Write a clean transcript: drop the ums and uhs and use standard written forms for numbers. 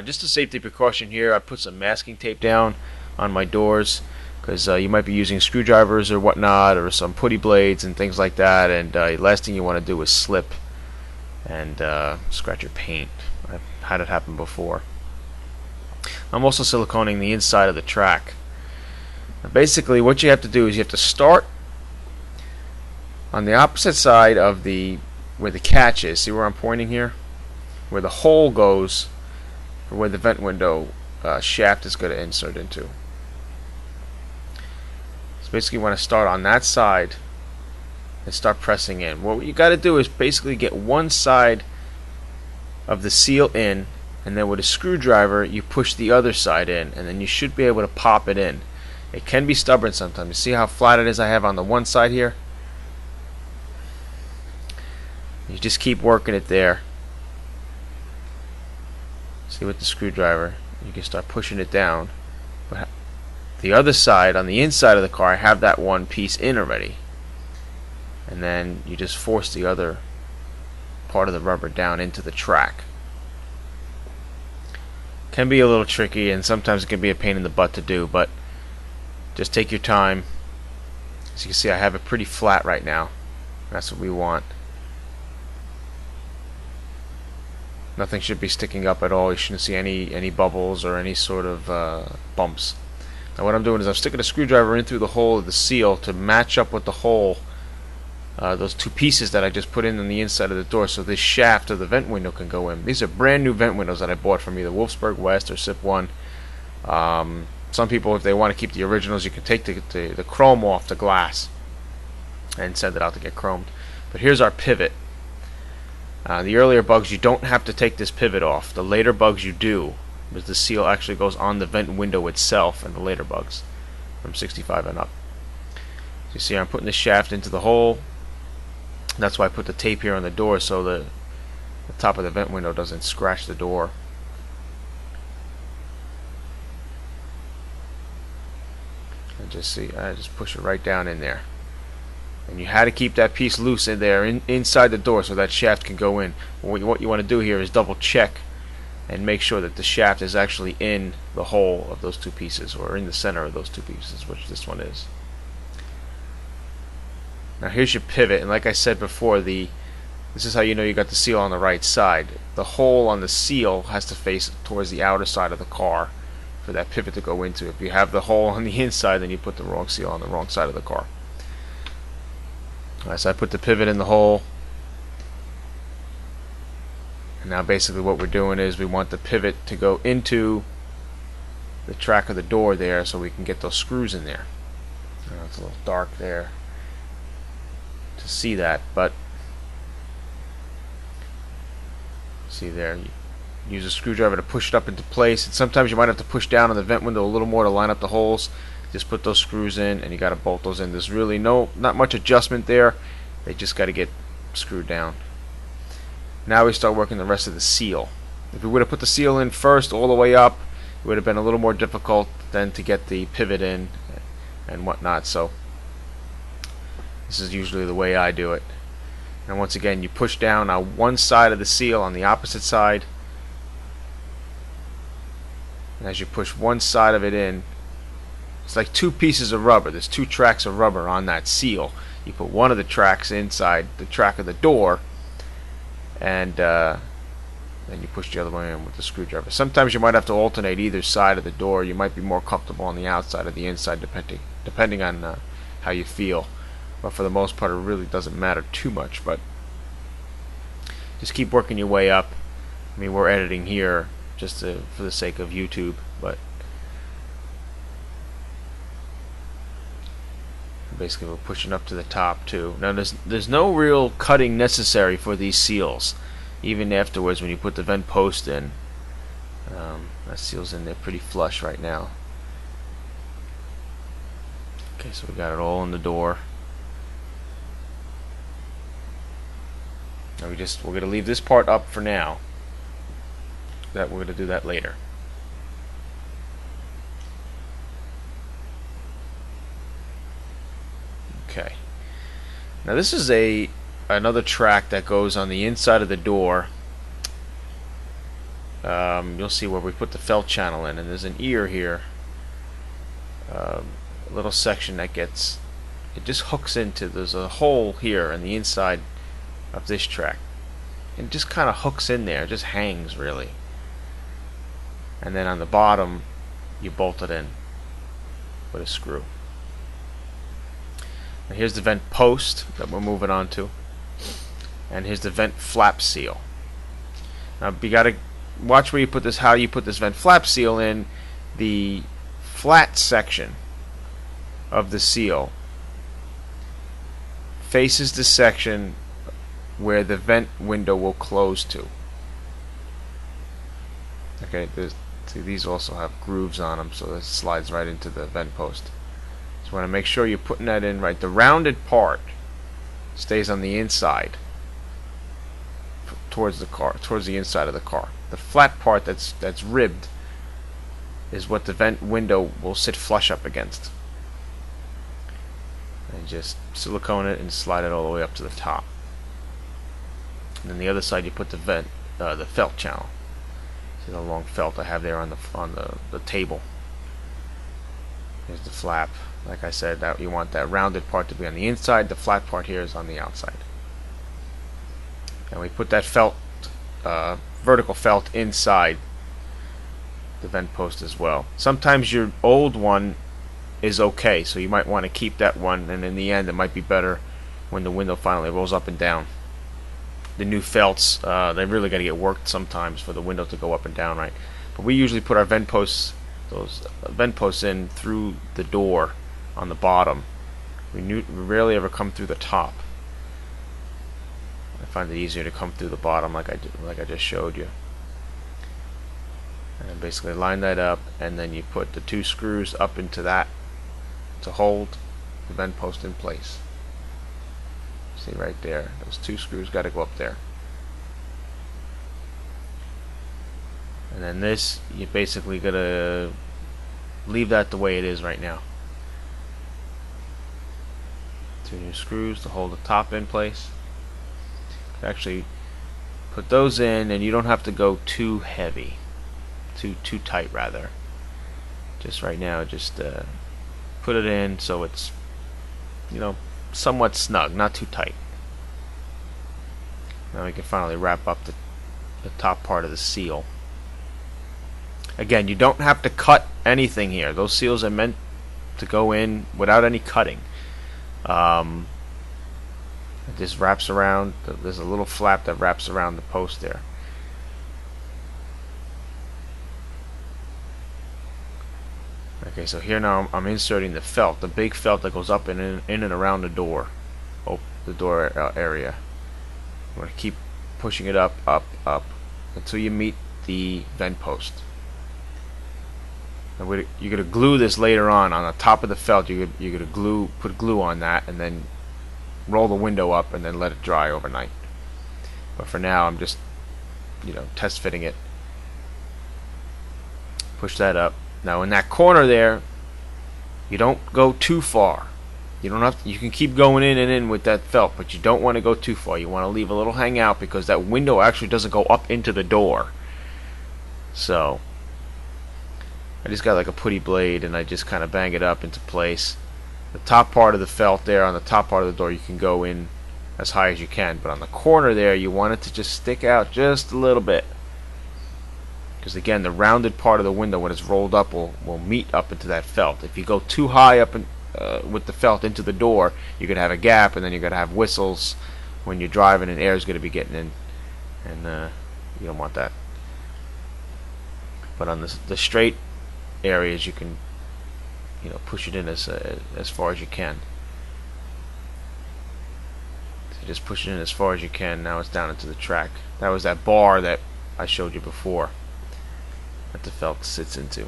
Just a safety precaution here, I put some masking tape down on my doors because you might be using screwdrivers or whatnot, or some putty blades and things like that, and last thing you want to do is slip and scratch your paint. I've had it happen before. I'm also siliconing the inside of the track. Now basically what you have to do is you have to start on the opposite side of where the catch is. See where I'm pointing here? Where the hole goes, or where the vent window shaft is going to insert into. So basically you want to start on that side and start pressing in. What you got to do is basically get one side of the seal in, and then with a screwdriver you push the other side in, and then you should be able to pop it in. It can be stubborn sometimes. You see how flat it is I have on the one side here? You just keep working it there. See, with the screwdriver you can start pushing it down, but the other side, on the inside of the car, I have that one piece in already, and then you just force the other part of the rubber down into the track. Can be a little tricky, and sometimes it can be a pain in the butt to do, but just take your time. As you can see, I have it pretty flat right now. That's what we want. Nothing should be sticking up at all. You shouldn't see any bubbles or any sort of bumps. Now what I'm doing is I'm sticking a screwdriver in through the hole of the seal to match up with the hole, those two pieces that I just put in on the inside of the door, so this shaft of the vent window can go in. These are brand new vent windows that I bought from either Wolfsburg West or SIP 1. Some people, if they want to keep the originals, you can take the chrome off the glass and send it out to get chromed. But here's our pivot. The earlier bugs, you don't have to take this pivot off. The later bugs you do, because the seal actually goes on the vent window itself, and the later bugs from 65 and up. So you see I'm putting the shaft into the hole. That's why I put the tape here on the door, so the top of the vent window doesn't scratch the door. And just see, I just push it right down in there. And you had to keep that piece loose in there, inside the door, so that shaft can go in. What you want to do here is double check and make sure that the shaft is actually in the hole of those two pieces, or in the center of those two pieces, which this one is. Now here's your pivot, and like I said before, this is how you know you got the seal on the right side. The hole on the seal has to face towards the outer side of the car for that pivot to go into. If you have the hole on the inside, then you put the wrong seal on the wrong side of the car. Alright, so I put the pivot in the hole, and now basically what we're doing is we want the pivot to go into the track of the door there, so we can get those screws in there. It's a little dark there to see that, but see there, you use a screwdriver to push it up into place, and sometimes you might have to push down on the vent window a little more to line up the holes. Just put those screws in, and you got to bolt those in. There's really not much adjustment there. They just got to get screwed down. Now we start working the rest of the seal. If we would have put the seal in first all the way up, it would have been a little more difficult then to get the pivot in and whatnot. So this is usually the way I do it. And once again, you push down on one side of the seal on the opposite side, and as you push one side of it in, it's like two pieces of rubber. There's two tracks of rubber on that seal. You put one of the tracks inside the track of the door, and then you push the other one in with the screwdriver. Sometimes you might have to alternate either side of the door. You might be more comfortable on the outside or the inside, depending on how you feel. But for the most part, it really doesn't matter too much. But just keep working your way up. I mean, we're editing here just for the sake of YouTube, but basically we're pushing up to the top too. Now there's no real cutting necessary for these seals. Even afterwards when you put the vent post in, that seal's in there pretty flush right now. Okay, so we got it all in the door. Now we're going to leave this part up for now. We're going to do that later. Okay. Now this is another track that goes on the inside of the door, you'll see where we put the felt channel in, and there's an ear here, a little section that gets, it just hooks into, there's a hole here in the inside of this track, and it just kind of hooks in there, it just hangs really, and then on the bottom you bolt it in with a screw. And here's the vent post that we're moving on to, and here's the vent flap seal. Now you gotta watch where you put this, how you put this vent flap seal in. The flat section of the seal faces the section where the vent window will close to. Okay, see, these also have grooves on them, so this slides right into the vent post. So you want to make sure you're putting that in right. The rounded part stays on the inside, towards the car, towards the inside of the car. The flat part that's ribbed is what the vent window will sit flush up against. And just silicone it and slide it all the way up to the top. And then the other side you put the vent, the felt channel. See the long felt I have there on the table. Here's the flap. Like I said, that you want that rounded part to be on the inside. The flat part here is on the outside. And we put that felt, vertical felt, inside the vent post as well. Sometimes your old one is okay, so you might want to keep that one, and in the end it might be better when the window finally rolls up and down. The new felts, they really got to get worked sometimes for the window to go up and down right. But we usually put our vent posts, those vent posts, in through the door on the bottom. We rarely ever come through the top. I find it easier to come through the bottom, like I just showed you. And basically line that up, and then you put the 2 screws up into that to hold the vent post in place. See right there, those 2 screws got to go up there. And then this, you basically gotta leave that the way it is right now. 2 new screws to hold the top in place. Actually put those in, and you don't have to go too heavy, too tight rather. Just right now, just put it in so it's, you know, somewhat snug, not too tight. Now we can finally wrap up the top part of the seal. Again, you don't have to cut anything here. Those seals are meant to go in without any cutting. It just wraps around. There's a little flap that wraps around the post there. Okay, so here now I'm inserting the felt, the big felt that goes up and in and around the door, the door area. I'm going to keep pushing it up, up, up until you meet the vent post. And you're going to glue this later on the top of the felt. You're going to put glue on that, and then roll the window up and then let it dry overnight. But for now, I'm just, you know, test fitting it. Push that up. Now in that corner there, you don't go too far. You don't have to, you can keep going in and in with that felt, but you don't want to go too far. You want to leave a little hang out, because that window actually doesn't go up into the door. So I just got like a putty blade, and I just kind of bang it up into place. The top part of the felt there, on the top part of the door, you can go in as high as you can, but on the corner there, you want it to just stick out just a little bit, because again, the rounded part of the window, when it's rolled up, will meet up into that felt. If you go too high up with the felt into the door, you're going to have a gap, and then you're going to have whistles when you're driving, and air is going to be getting in, and you don't want that. But on the straight areas, you can, you know, push it in as far as you can. So just push it in as far as you can. Now it's down into the track. That was that bar that I showed you before that the felt sits into.